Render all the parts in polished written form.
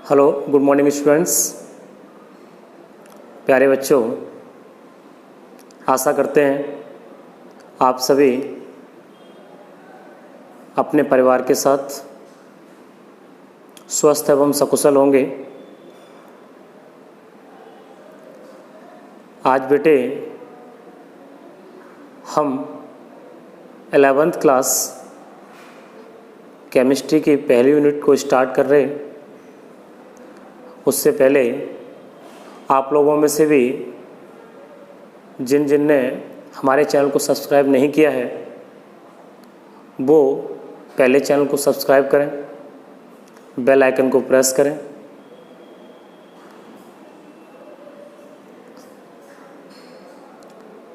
Hello, good morning students. प्यारे बच्चों, आशा करते हैं आप सभी अपने परिवार के साथ स्वस्थ एवं सकुशल होंगे। आज बेटे हम 11th क्लास केमिस्ट्री की पहली यूनिट को स्टार्ट कर रहे हैं। उससे पहले आप लोगों में से भी जिन ने हमारे चैनल को सब्सक्राइब नहीं किया है वो पहले चैनल को सब्सक्राइब करें, बेल आइकन को प्रेस करें।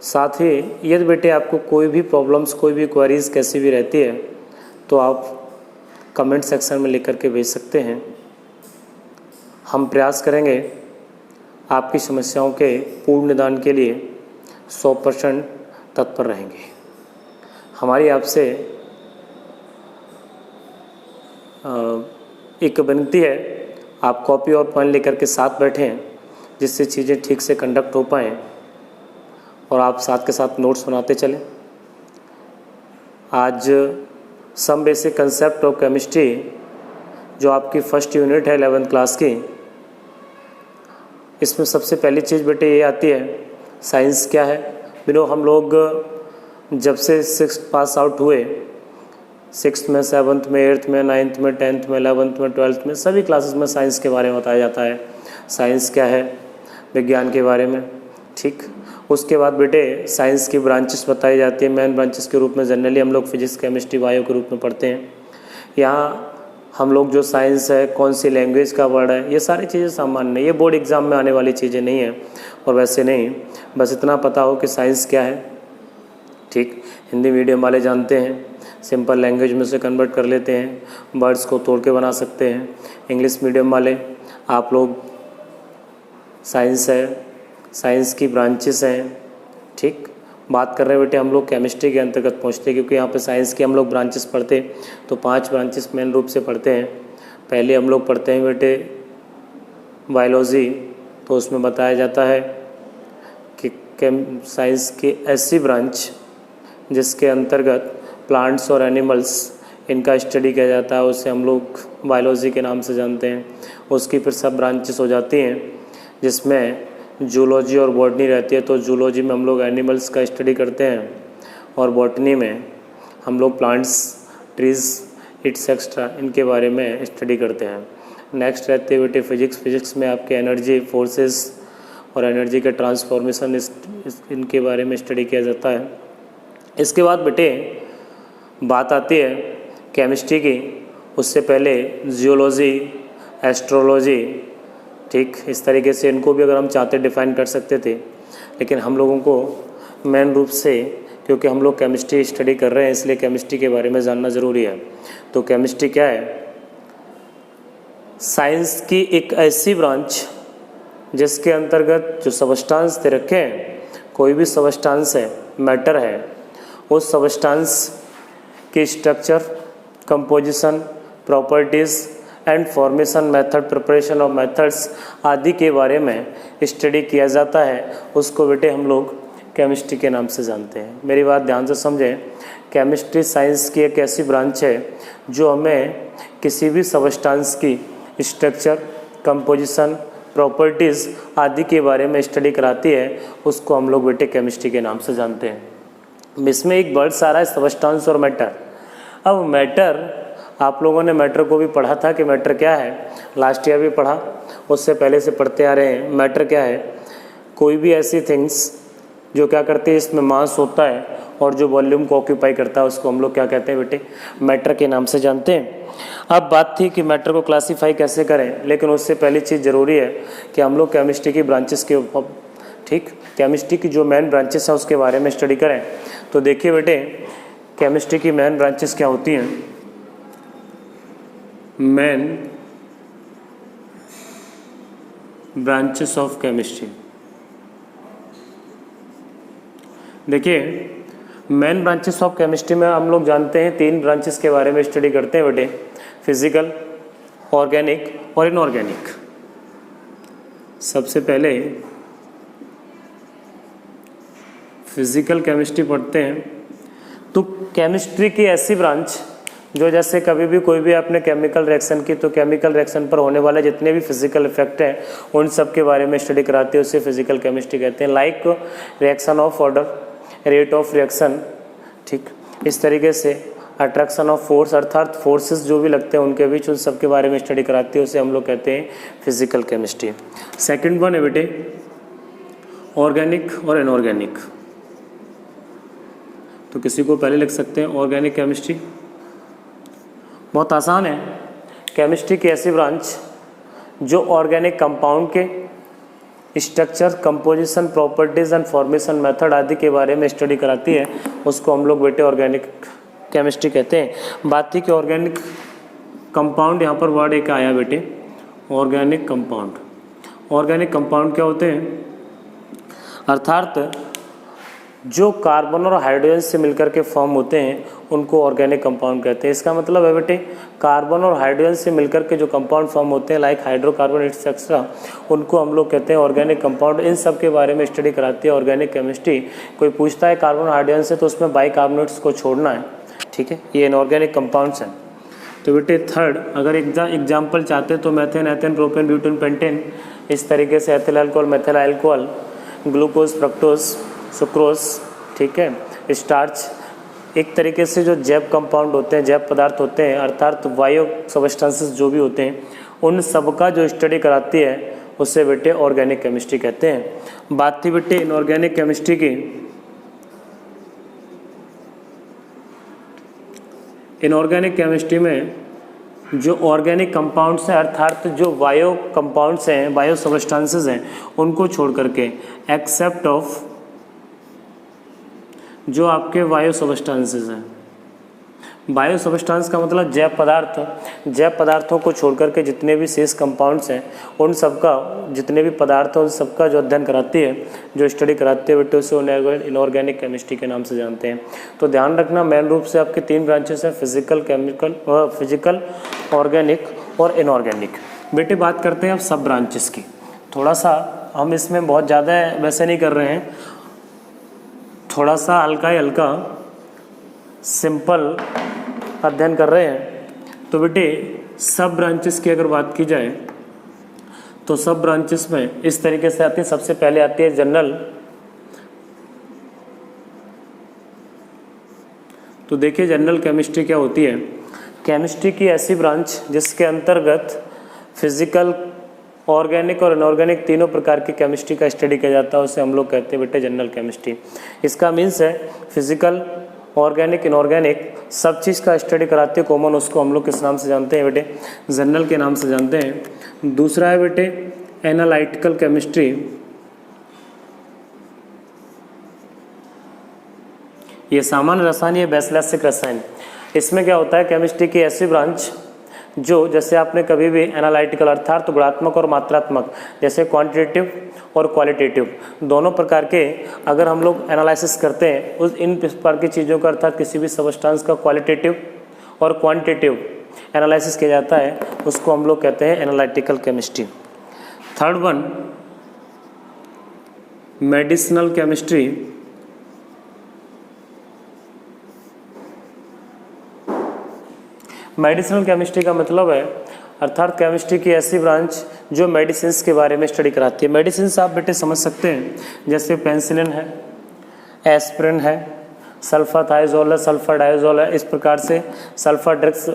साथ ही यदि बेटे आपको कोई भी प्रॉब्लम्स, कोई भी क्वेरीज कैसी भी रहती है तो आप कमेंट सेक्शन में लिख करके भेज सकते हैं। हम प्रयास करेंगे आपकी समस्याओं के पूर्ण निदान के लिए 100% तत्पर रहेंगे। हमारी आपसे एक विनती है, आप कॉपी और पेन लेकर के साथ बैठें जिससे चीज़ें ठीक से कंडक्ट हो पाएँ और आप साथ के साथ नोट्स बनाते चलें। आज some basic concept of chemistry जो आपकी फर्स्ट यूनिट है 11th क्लास की, इसमें सबसे पहली चीज़ बेटे ये आती है, साइंस क्या है। हम लोग जब से 6th पास आउट हुए, 6th में, 7th में, 8th में, 9th में, 10th में, 11th में, 12th में, सभी क्लासेस में साइंस के बारे में बताया जाता है। साइंस क्या है, विज्ञान के बारे में। ठीक, उसके बाद बेटे साइंस की ब्रांचेस बताई जाती है। मेन ब्रांचेस के रूप में जनरली हम लोग फिजिक्स, केमिस्ट्री, बायो के रूप में पढ़ते हैं। यहाँ हम लोग जो साइंस है, कौन सी लैंग्वेज का वर्ड है, ये सारी चीज़ें सामान्य है, ये बोर्ड एग्ज़ाम में आने वाली चीज़ें नहीं हैं। और वैसे नहीं, बस इतना पता हो कि साइंस क्या है। ठीक, हिंदी मीडियम वाले जानते हैं, सिंपल लैंग्वेज में से कन्वर्ट कर लेते हैं, वर्ड्स को तोड़ के बना सकते हैं। इंग्लिश मीडियम वाले आप लोग साइंस है, साइंस की ब्रांचेस हैं। ठीक, बात कर रहे हैं बेटे हम लोग केमिस्ट्री के अंतर्गत पहुँचते हैं, क्योंकि यहाँ पे साइंस के हम लोग ब्रांचेस पढ़ते तो 5 ब्रांचेस मेन रूप से पढ़ते हैं। पहले हम लोग पढ़ते हैं बेटे बायोलॉजी, तो उसमें बताया जाता है कि साइंस की ऐसी ब्रांच जिसके अंतर्गत प्लांट्स और एनिमल्स इनका स्टडी किया जाता है, उसे हम लोग बायोलॉजी के नाम से जानते हैं। उसकी फिर सब ब्रांचेस हो जाती हैं जिसमें जूलॉजी और बॉटनी रहती है। तो जूलॉजी में हम लोग एनिमल्स का स्टडी करते हैं और बॉटनी में हम लोग प्लांट्स, ट्रीज़, इट्स एक्स्ट्रा इनके बारे में स्टडी करते हैं। नेक्स्ट रहते हैं बेटे फिजिक्स। फिजिक्स में आपके एनर्जी, फोर्सेस और एनर्जी के ट्रांसफॉर्मेशन इनके बारे में स्टडी किया जाता है। इसके बाद बेटे बात आती है केमिस्ट्री की। उससे पहले जियोलॉजी, एस्ट्रोलॉजी, ठीक, इस तरीके से इनको भी अगर हम चाहते डिफ़ाइन कर सकते थे, लेकिन हम लोगों को मेन रूप से, क्योंकि हम लोग केमिस्ट्री स्टडी कर रहे हैं इसलिए केमिस्ट्री के बारे में जानना ज़रूरी है। तो केमिस्ट्री क्या है? साइंस की एक ऐसी ब्रांच जिसके अंतर्गत जो सबस्टांस दे रखे हैं, कोई भी सबस्टांस है, मैटर है, उस सबस्टांस की structure, composition, properties and formation, method, preparation और मेथड्स आदि के बारे में स्टडी किया जाता है। उसको बेटे हम लोग केमिस्ट्री के नाम से जानते हैं। मेरी बात ध्यान से समझें, केमिस्ट्री साइंस की एक ऐसी ब्रांच है जो हमें किसी भी सबस्टांस की स्ट्रक्चर, कंपोजिशन, प्रॉपर्टीज़ आदि के बारे में स्टडी कराती है। उसको हम लोग बेटे केमिस्ट्री के नाम से जानते हैं। इसमें एक वर्ड आ रहा है सबस्टांस और मैटर। अब मैटर, आप लोगों ने मैटर को भी पढ़ा था कि मैटर क्या है, लास्ट ईयर भी पढ़ा, उससे पहले से पढ़ते आ रहे हैं। मैटर क्या है? कोई भी ऐसी थिंग्स जो क्या करती है, इसमें मास होता है और जो वॉल्यूम को ऑक्यूपाई करता है, उसको हम लोग क्या कहते हैं बेटे? मैटर के नाम से जानते हैं। अब बात थी कि मैटर को क्लासीफाई कैसे करें, लेकिन उससे पहली चीज़ ज़रूरी है कि हम लोग केमिस्ट्री की ब्रांचेस के, ठीक, केमिस्ट्री की जो मेन ब्रांचेस हैं उसके बारे में स्टडी करें। तो देखिए बेटे, केमिस्ट्री की मेन ब्रांचेस क्या होती हैं? Main branches of chemistry. देखिए, मेन ब्रांचेस ऑफ केमिस्ट्री में हम लोग जानते हैं 3 ब्रांचेस के बारे में स्टडी करते हैं बेटे, फिजिकल, ऑर्गेनिक और इनऑर्गेनिक। सबसे पहले फिजिकल केमिस्ट्री पढ़ते हैं। तो केमिस्ट्री की ऐसी ब्रांच जो जैसे कभी भी कोई भी आपने केमिकल रिएक्शन की तो केमिकल रिएक्शन पर होने वाले जितने भी फिजिकल इफेक्ट हैं उन सब के बारे में स्टडी कराती है, उसे फिजिकल केमिस्ट्री कहते हैं। Like reaction of order, rate of reaction, ठीक, इस तरीके से अट्रैक्शन ऑफ फोर्स अर्थात फोर्सेस जो भी लगते हैं उनके बीच, उन सब के बारे में स्टडी कराती है, उसे हम लोग कहते हैं फिजिकल केमिस्ट्री। सेकेंड वन है बेटे ऑर्गेनिक और इनऑर्गेनिक। तो किसी को पहले लिख सकते हैं ऑर्गेनिक केमिस्ट्री, बहुत आसान है। केमिस्ट्री की ऐसी ब्रांच जो ऑर्गेनिक कंपाउंड के structure, composition, properties and formation method आदि के बारे में स्टडी कराती है, उसको हम लोग बेटे ऑर्गेनिक केमिस्ट्री कहते हैं। बात थी कि ऑर्गेनिक कंपाउंड, यहाँ पर वर्ड एक आया बेटे ऑर्गेनिक कंपाउंड। ऑर्गेनिक कंपाउंड क्या होते हैं? अर्थात जो कार्बन और हाइड्रोजन से मिलकर के फॉर्म होते हैं उनको ऑर्गेनिक कंपाउंड कहते हैं। इसका मतलब है बेटे कार्बन और हाइड्रोजन से मिलकर के जो कंपाउंड फॉर्म होते हैं लाइक हाइड्रोकार्बन एक्सेट्रा, उनको हम लोग कहते हैं ऑर्गेनिक कंपाउंड। इन सब के बारे में स्टडी कराती है ऑर्गेनिक केमिस्ट्री। कोई पूछता है कार्बन और हाइड्रोजन से तो उसमें बाइकार्बोनेट्स को छोड़ना है, ठीक है, ये इनऑर्गेनिक कंपाउंड्स हैं। तो बेटे थर्ड अगर एग्जाम्पल चाहते हैं तो methane, ethane, propane, butane, pentane, इस तरीके से ethyl alcohol, methyl alcohol, glucose, fructose, sucrose, ठीक है, स्टार्च, एक तरीके से जो जैव कंपाउंड होते हैं, जैव पदार्थ होते हैं अर्थात बायो सब्सटेंसेस जो भी होते हैं उन सब का जो स्टडी कराती है उससे बेटे ऑर्गेनिक केमिस्ट्री कहते हैं। बात थी बेटे इनऑर्गेनिक केमिस्ट्री की। इनऑर्गेनिक केमिस्ट्री में जो ऑर्गेनिक कंपाउंड्स हैं अर्थात जो बायो कंपाउंड्स हैं, बायो सब्सटेंसेस हैं, उनको छोड़ करके एक्सेप्ट ऑफ जो आपके बायो सब्सटेंसेस हैं। बायो सब्सटेंस का मतलब जैव पदार्थ, जैव पदार्थों को छोड़ करके जितने भी शेष कंपाउंड्स हैं उन सब का, जितने भी पदार्थ हैं उन सब का जो अध्ययन कराती है, जो स्टडी कराती है बेटे उसे इनऑर्गेनिक केमिस्ट्री के नाम से जानते हैं। तो ध्यान रखना मेन रूप से आपके तीन ब्रांचेस हैं, फिजिकल, ऑर्गेनिक और इनऑर्गेनिक। बेटे बात करते हैं अब सब ब्रांचेस की। थोड़ा सा हम इसमें बहुत ज़्यादा वैसे नहीं कर रहे हैं, थोड़ा सा हल्का ही हल्का सिंपल अध्ययन कर रहे हैं। तो बेटे सब ब्रांचेस की अगर बात की जाए तो सब ब्रांचेस में इस तरीके से आती है। सबसे पहले आती है जनरल। तो देखिए जनरल केमिस्ट्री क्या होती है। केमिस्ट्री की ऐसी ब्रांच जिसके अंतर्गत फिजिकल, ऑर्गेनिक और इनऑर्गेनिक तीनों प्रकार की केमिस्ट्री का स्टडी किया जाता है, उसे हम लोग कहते हैं बेटे जनरल केमिस्ट्री। इसका मीन्स है फिजिकल, ऑर्गेनिक, इनऑर्गेनिक सब चीज़ का स्टडी कराते हैं कॉमन, उसको हम लोग किस नाम से जानते हैं बेटे? जनरल के नाम से जानते हैं। दूसरा है बेटे एनालिटिकल केमिस्ट्री। ये सामान्य रसायन, ये वैश्लेषिक रसायन। इसमें क्या होता है केमिस्ट्री की ऐसी ब्रांच जो जैसे आपने कभी भी एनालिटिकल अर्थात तो गुणात्मक और मात्रात्मक, जैसे क्वांटिटेटिव और क्वालिटेटिव दोनों प्रकार के अगर हम लोग एनालिसिस करते हैं उस इन प्रकार की चीज़ों का अर्थात किसी भी सब्सटेंस का क्वालिटेटिव और क्वांटिटेटिव एनालिसिस किया जाता है, उसको हम लोग कहते हैं analytical chemistry. Third one medicinal chemistry. Medicinal chemistry का मतलब है अर्थात केमिस्ट्री की ऐसी ब्रांच जो मेडिसिन्स के बारे में स्टडी कराती है। मेडिसिन्स आप बेटे समझ सकते हैं जैसे पेंसिलिन है, एस्पिरिन है, सल्फाथाइजोल है, सल्फाडाइजोल है, इस प्रकार से सल्फा ड्रग्स,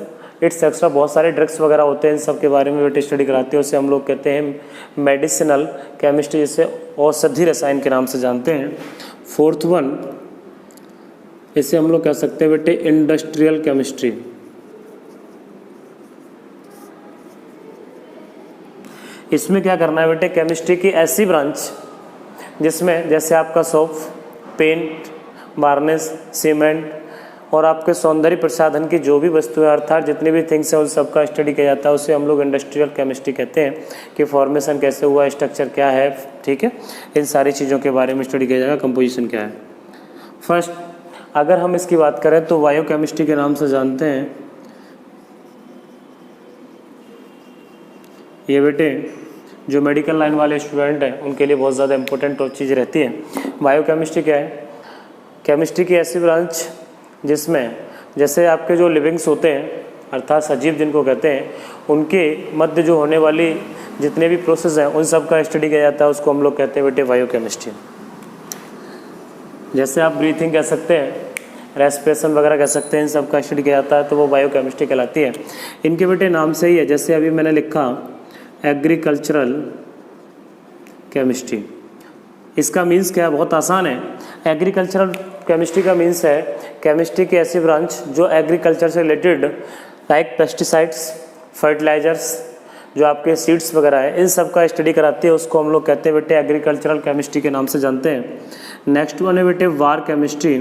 इट्स एक्स्ट्रा बहुत सारे ड्रग्स वगैरह होते हैं, इन सब के बारे में बेटे स्टडी कराती है, उसे हम लोग कहते हैं मेडिसिनल केमिस्ट्री, जिसे औषधि रसायन के नाम से जानते हैं। फोर्थ वन इसे हम लोग कह सकते हैं बेटे इंडस्ट्रियल केमिस्ट्री। इसमें क्या करना है बेटे केमिस्ट्री की ऐसी ब्रांच जिसमें जैसे आपका सोप, पेंट, वार्निश, सीमेंट और आपके सौंदर्य प्रसाधन की जो भी वस्तुएं अर्थात जितनी भी थिंग्स हैं उन सब का स्टडी किया जाता है, उसे हम लोग इंडस्ट्रियल केमिस्ट्री कहते हैं कि फॉर्मेशन कैसे हुआ, स्ट्रक्चर क्या है, ठीक है, इन सारी चीज़ों के बारे में स्टडी किया जाएगा, कंपोजिशन क्या है। फर्स्ट अगर हम इसकी बात करें तो बायो केमिस्ट्री के नाम से जानते हैं। ये बेटे जो मेडिकल लाइन वाले स्टूडेंट हैं उनके लिए बहुत ज़्यादा इंपॉर्टेंट और चीज़ रहती है। बायोकेमिस्ट्री क्या है? केमिस्ट्री की ऐसी ब्रांच जिसमें जैसे आपके जो लिविंग्स होते हैं अर्थात सजीव जिनको कहते हैं, उनके मध्य जो होने वाली जितने भी प्रोसेस हैं उन सब का स्टडी किया जाता है, उसको हम लोग कहते हैं बेटे बायोकेमिस्ट्री। जैसे आप ब्रीथिंग कह सकते हैं, रेस्पिरेशन वगैरह कह सकते हैं, इन सब का स्टडी किया जाता है तो वो बायोकेमिस्ट्री कहलाती है। इनके बेटे नाम से ही है, जैसे अभी मैंने लिखा एग्रीकल्चरल केमिस्ट्री, इसका मीन्स क्या है? बहुत आसान है। एग्रीकल्चरल केमिस्ट्री का मीन्स है केमिस्ट्री की ऐसी ब्रांच जो एग्रीकल्चर से रिलेटेड लाइक पेस्टिसाइड्स, फर्टिलाइजर्स, जो आपके सीड्स वगैरह है, इन सब का स्टडी कराती है, उसको हम लोग कहते हैं बेटे एग्रीकल्चरल केमिस्ट्री के नाम से जानते हैं। नेक्स्ट वन है बेटे वार केमिस्ट्री।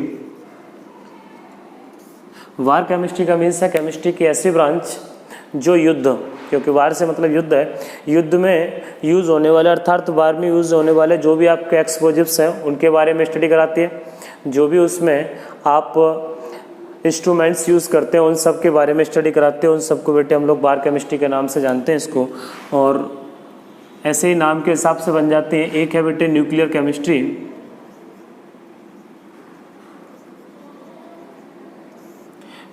वार केमिस्ट्री का मीन्स है केमिस्ट्री की ऐसी ब्रांच जो युद्ध, क्योंकि वार से मतलब युद्ध है, युद्ध में यूज़ होने वाले अर्थात वार में यूज़ होने वाले जो भी आपके एक्सप्लोजिव्स हैं उनके बारे में स्टडी कराती है। जो भी उसमें आप इंस्ट्रूमेंट्स यूज़ करते हैं उन सब के बारे में स्टडी कराते हैं, उन सबको बेटे हम लोग वार केमिस्ट्री के नाम से जानते हैं इसको। और ऐसे ही नाम के हिसाब से बन जाते हैं। एक है बेटे न्यूक्लियर केमिस्ट्री।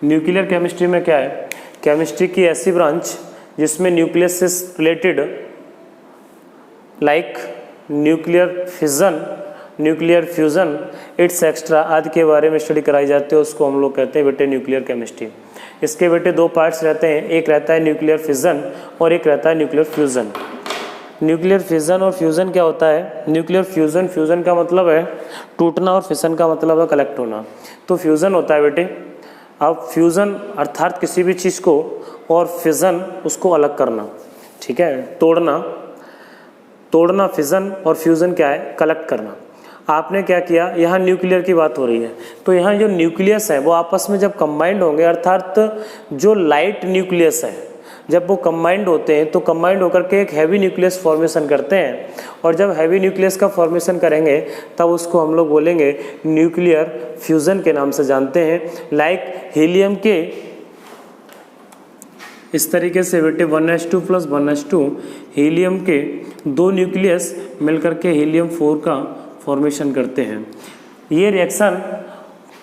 न्यूक्लियर केमिस्ट्री में क्या है? केमिस्ट्री की ऐसी ब्रांच जिसमें न्यूक्लियस से related like nuclear fission, nuclear fusion, it's extra आदि के बारे में स्टडी कराई जाती है, उसको हम लोग कहते हैं बेटे न्यूक्लियर केमिस्ट्री। इसके बेटे दो पार्ट्स रहते हैं, एक रहता है न्यूक्लियर फिजन और एक रहता है न्यूक्लियर फ्यूज़न। न्यूक्लियर फिजन और फ्यूज़न क्या होता है? न्यूक्लियर फ्यूज़न, फ्यूज़न का मतलब है टूटना और फिसन का मतलब है कलेक्ट होना। तो फ्यूज़न होता है बेटे, अब फ्यूज़न अर्थात किसी भी चीज़ को, और फिजन उसको अलग करना, ठीक है, तोड़ना। तोड़ना फिजन और फ्यूज़न क्या है? कलेक्ट करना। आपने क्या किया? यहाँ न्यूक्लियर की बात हो रही है, तो यहाँ जो न्यूक्लियस है वो आपस में जब कंबाइंड होंगे, अर्थात जो लाइट न्यूक्लियस है जब वो कंबाइंड होते हैं तो कंबाइंड होकर के एक हैवी न्यूक्लियस फॉर्मेशन करते हैं, और जब हैवी न्यूक्लियस का फॉर्मेशन करेंगे तब उसको हम लोग बोलेंगे न्यूक्लियर फ्यूज़न के नाम से जानते हैं। लाइक हीलियम के इस तरीके से बेटे 1s2 + 1s2 हीलियम के दो न्यूक्लियस मिलकर के हीलियम 4 का फॉर्मेशन करते हैं। ये रिएक्शन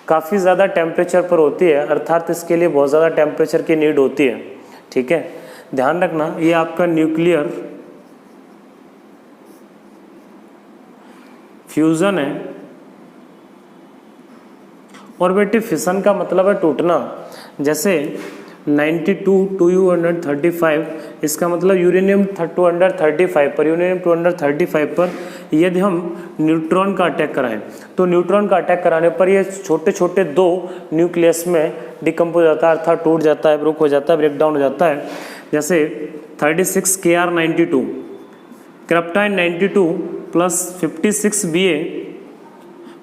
काफ़ी ज़्यादा टेम्परेचर पर होती है, अर्थात इसके लिए बहुत ज़्यादा टेम्परेचर की नीड होती है, ठीक है, ध्यान रखना। ये आपका न्यूक्लियर फ्यूज़न है। और बेटे फिसन का मतलब है टूटना। जैसे 92 2u135, इसका मतलब यूरेनियम 235 पर, यूरेनियम 235 पर यदि हम न्यूट्रॉन का अटैक कराएं तो न्यूट्रॉन का अटैक कराने पर ये छोटे छोटे दो न्यूक्लियस में डिकम्पोज होता है, अर्थात टूट जाता है, ब्रेक हो जाता है, ब्रेक डाउन हो जाता है। जैसे 36 Kr92, क्रिप्टाइन 92 + 56 Ba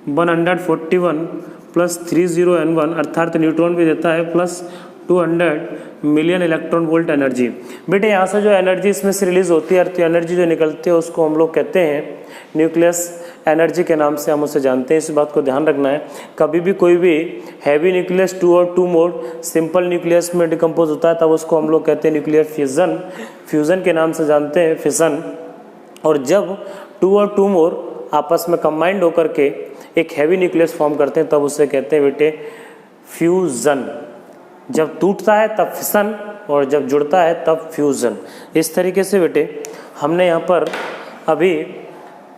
141 + 30N1, अर्थात न्यूट्रॉन भी देता है plus 200 million electron volt energy. बेटे यहाँ से जो एनर्जी इसमें से रिलीज होती है, अर्थ एनर्जी जो निकलती है उसको हम लोग कहते हैं न्यूक्लियस एनर्जी के नाम से हम उसे जानते हैं। इस बात को ध्यान रखना है। कभी भी कोई भी हैवी न्यूक्लियस 2 और 2 मोड सिंपल न्यूक्लियस में डिकम्पोज होता है तब उसको हम लोग कहते हैं न्यूक्लियर फ्यूज़न, फ्यूज़न के नाम से जानते हैं फिसन। और जब 2 और 2 मोड आपस में कंबाइंड होकर के एक हैवी न्यूक्लियस फॉर्म करते हैं तब उसे कहते हैं बेटे फ्यूज़न। जब टूटता है तब फिसन और जब जुड़ता है तब फ्यूज़न। इस तरीके से बेटे हमने यहाँ पर अभी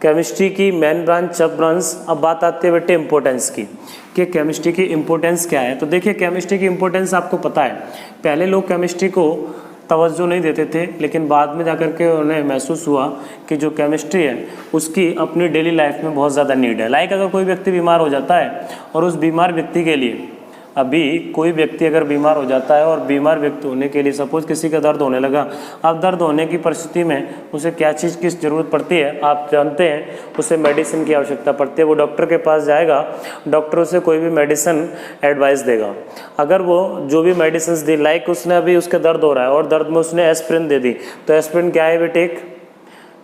केमिस्ट्री की मेन ब्रांच, सब ब्रांच। अब बात आती है बेटे इम्पोर्टेंस की कि केमिस्ट्री की इम्पोर्टेंस क्या है। तो देखिए केमिस्ट्री की इम्पोर्टेंस आपको पता है, पहले लोग केमिस्ट्री को तवज्जो नहीं देते थे, लेकिन बाद में जाकर के उन्हें महसूस हुआ कि जो केमिस्ट्री है उसकी अपनी डेली लाइफ में बहुत ज़्यादा नीड है। लाइक अगर कोई व्यक्ति बीमार हो जाता है और उस बीमार व्यक्ति के लिए, अभी कोई व्यक्ति अगर बीमार हो जाता है और बीमार व्यक्ति होने के लिए सपोज किसी का दर्द होने लगा, अब दर्द होने की परिस्थिति में उसे क्या चीज़ की ज़रूरत पड़ती है आप जानते हैं, उसे मेडिसिन की आवश्यकता पड़ती है। वो डॉक्टर के पास जाएगा, डॉक्टर उसे कोई भी मेडिसिन एडवाइस देगा। अगर वो जो भी मेडिसिन दी, लाइक उसने अभी उसके दर्द हो रहा है और दर्द में उसने एस्प्रिन दे दी, तो एस्प्रिन क्या है बेटे? एक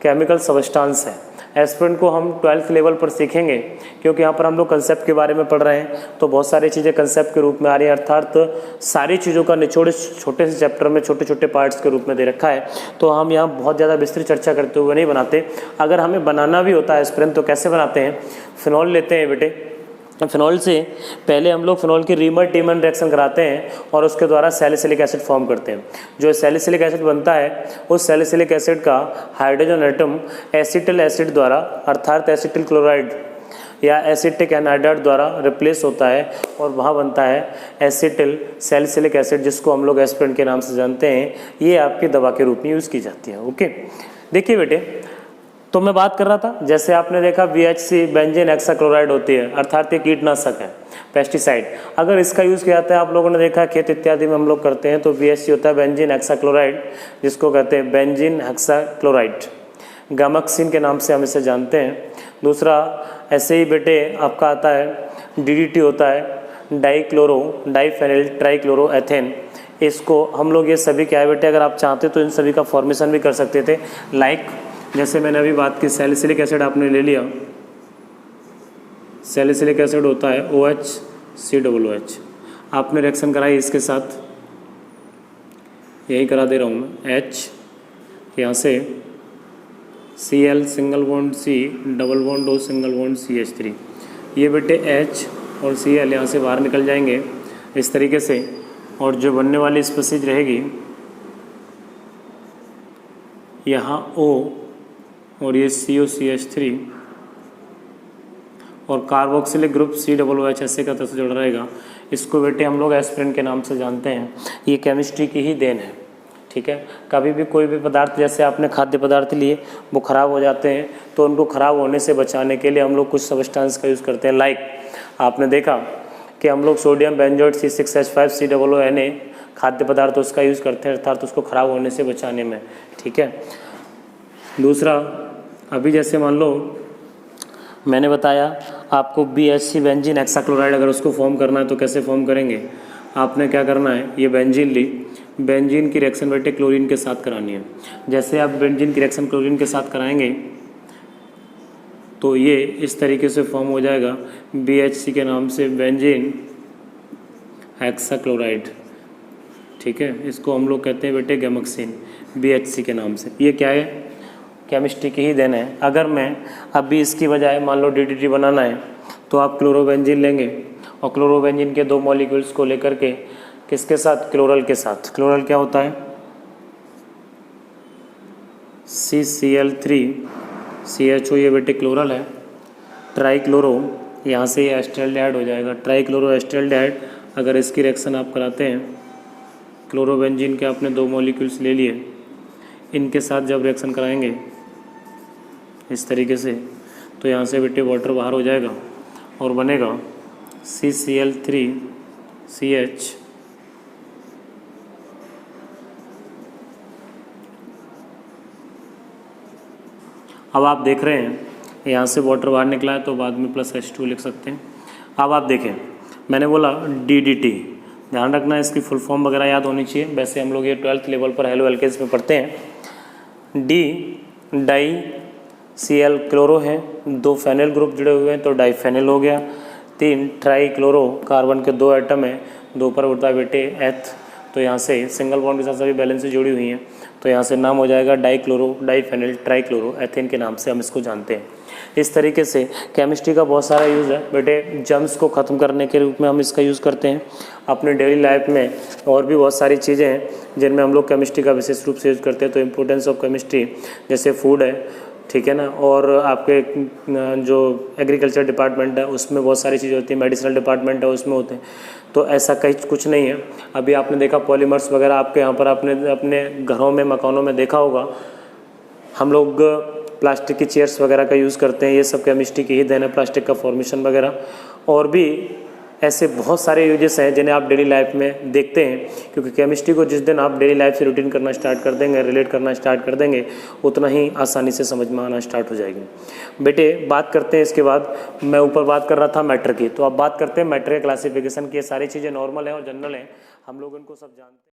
केमिकल सब्सटेंस है। एस्पिरेंट को हम 12th लेवल पर सीखेंगे, क्योंकि यहाँ पर हम लोग कंसेप्ट के बारे में पढ़ रहे हैं, तो बहुत सारी चीज़ें कंसेप्ट के रूप में आ रही है, अर्थात सारी चीज़ों का निचोड़ छोटे से चैप्टर में छोटे छोटे पार्ट्स के रूप में दे रखा है। तो हम यहाँ बहुत ज़्यादा विस्तृत चर्चा करते हुए नहीं बनाते। अगर हमें बनाना भी होता है एस्पिरेंट तो कैसे बनाते हैं, फिनॉल लेते हैं बेटे, फिनॉल से पहले हम लोग फिनॉल की रीमर टीमन रिएक्शन कराते हैं और उसके द्वारा सैलिसिलिक एसिड फॉर्म करते हैं। जो सैलिसिलिक एसिड बनता है उस सैलिसिलिक एसिड का हाइड्रोजन एटम एसिटिल एसिड द्वारा अर्थात एसिटिल क्लोराइड या एसिटिक एनाइडाइड द्वारा रिप्लेस होता है और वहाँ बनता है एसिटिल सैलिसिलिक एसिड, जिसको हम लोग एस्पिरिन के नाम से जानते हैं। ये आपकी दवा के रूप में यूज़ की जाती है। ओके, देखिए बेटे, तो मैं बात कर रहा था, जैसे आपने देखा BHC बेंजीन हेक्साक्लोराइड होती है, अर्थात ये कीटनाशक है, पेस्टिसाइड। अगर इसका यूज़ किया जाता है, आप लोगों ने देखा खेत इत्यादि में हम लोग करते हैं, तो BHC होता है बेंजीन हेक्साक्लोराइड, जिसको कहते हैं बेंजीन हेक्साक्लोराइड, गैमक्सिन के नाम से हम इसे जानते हैं। दूसरा ऐसे ही बेटे आपका आता है DDT होता है डाइफेनिल ट्राइक्लोरोएथेन। इसको हम लोग ये सभी क्या है बेटे, अगर आप चाहते तो इन सभी का फॉर्मेशन भी कर सकते थे। लाइक जैसे मैंने अभी बात की सैलिसिलिक एसिड आपने ले लिया, सैलिसिलिक एसिड होता है OHCOOH, आपने रिएक्शन कराई इसके साथ, यही करा दे रहा हूँ मैं, H यहाँ से Cl single bond C double bond O single bond CH3, ये बेटे H और Cl यहाँ से बाहर निकल जाएंगे इस तरीके से, और जो बनने वाली स्पीशीज रहेगी यहाँ O और ये COCH3 और कार्बोक्सिलिक ग्रुप COOH ऐसे का तैसे जुड़ रहेगा। इसको बेटे हम लोग एस्पिरिन के नाम से जानते हैं। ये केमिस्ट्री की ही देन है, ठीक है। कभी भी कोई भी पदार्थ, जैसे आपने खाद्य पदार्थ लिए, वो ख़राब हो जाते हैं, तो उनको ख़राब होने से बचाने के लिए हम लोग कुछ सब्सटेंस का यूज़ करते हैं। लाइक आपने देखा कि हम लोग सोडियम बेंजोएट C6H5COONA खाद्य पदार्थ उसका यूज़ करते हैं, अर्थात उसको ख़राब होने से बचाने में, ठीक है। दूसरा, अभी जैसे मान लो मैंने बताया आपको BHC बेंजीन हेक्साक्लोराइड, अगर उसको फॉर्म करना है तो कैसे फॉर्म करेंगे, आपने क्या करना है, ये बेंजीन ली, बेंजीन की रिएक्शन बेटे क्लोरीन के साथ करानी है। जैसे आप बेंजीन की रिएक्शन क्लोरीन के साथ कराएंगे तो ये इस तरीके से फॉर्म हो जाएगा BHC के नाम से बेंजीन हेक्साक्लोराइड, ठीक है। इसको हम लोग कहते हैं बेटे गैमक्सिन BHC के नाम से। ये क्या है, केमिस्ट्री की ही देन है। अगर मैं अभी इसकी बजाय मान लो DDT बनाना है तो आप क्लोरोबेंजीन लेंगे और क्लोरोबेंजीन के 2 मॉलिक्यूल्स को लेकर के किसके साथ, क्लोरल के साथ। क्लोरल क्या होता है, CCl3CHO, ये बेटे क्लोरल है। ट्राइक्लोरो, यहाँ से ये एस्टल्डिहाइड हो जाएगा, ट्राइक्लोरो एस्टल्डिहाइड। अगर इसकी रिएक्शन आप कराते हैं, क्लोरोबेंजीन के आपने 2 मॉलिक्यूल्स ले लिए, इनके साथ जब रिएक्शन कराएंगे इस तरीके से, तो यहाँ से बेटे वाटर बाहर हो जाएगा और बनेगा CCl3CH। अब आप देख रहे हैं यहाँ से वाटर बाहर निकला है, तो बाद में +H2 लिख सकते हैं। अब आप देखें, मैंने बोला DDT, ध्यान रखना इसकी फुल फॉर्म वगैरह याद होनी चाहिए। वैसे हम लोग ये 12th लेवल पर हेलो एल्केन्स में पढ़ते हैं। D डाई Cl क्लोरो है, 2 फेनिल ग्रुप जुड़े हुए हैं तो डाइफेनिल हो गया। 3 ट्राई क्लोरो, कार्बन के 2 एटम है, 2 पर उड़ता है बेटे एथ, तो यहाँ से सिंगल बॉन्ड के साथ सभी बैलेंस से जुड़ी हुई हैं, तो यहाँ से नाम हो जाएगा डाइक्लोरो डाइफेनिल ट्राइक्लोरो एथेन के नाम से हम इसको जानते हैं। इस तरीके से केमिस्ट्री का बहुत सारा यूज़ है बेटे। जर्म्स को ख़त्म करने के रूप में हम इसका यूज़ करते हैं अपने डेली लाइफ में। और भी बहुत सारी चीज़ें हैं जिनमें हम लोग केमिस्ट्री का विशेष रूप से यूज़ करते हैं। तो इम्पोर्टेंस ऑफ केमिस्ट्री, जैसे फूड है, ठीक है ना, और आपके जो एग्रीकल्चर डिपार्टमेंट है उसमें बहुत सारी चीज़ें होती हैं, मेडिसिनल डिपार्टमेंट है उसमें होते हैं। तो ऐसा कहीं कुछ नहीं है। अभी आपने देखा पॉलीमर्स वगैरह आपके यहाँ पर आपने अपने घरों में, मकानों में देखा होगा, हम लोग प्लास्टिक की चेयर्स वगैरह का यूज़ करते हैं। ये सब केमिस्ट्री की ही देन है, प्लास्टिक का फॉर्मेशन वगैरह। और भी ऐसे बहुत सारे यूजेस हैं जिन्हें आप डेली लाइफ में देखते हैं, क्योंकि केमिस्ट्री को जिस दिन आप डेली लाइफ से रूटीन करना स्टार्ट कर देंगे, रिलेट करना स्टार्ट कर देंगे, उतना ही आसानी से समझ में आना स्टार्ट हो जाएगी। बेटे बात करते हैं इसके बाद, मैं ऊपर बात कर रहा था मैटर की, तो अब बात करते हैं मैटर के क्लासिफिकेशन की। ये सारी चीज़ें नॉर्मल है और जनरल हैं, हम लोग इनको सब जानते हैं।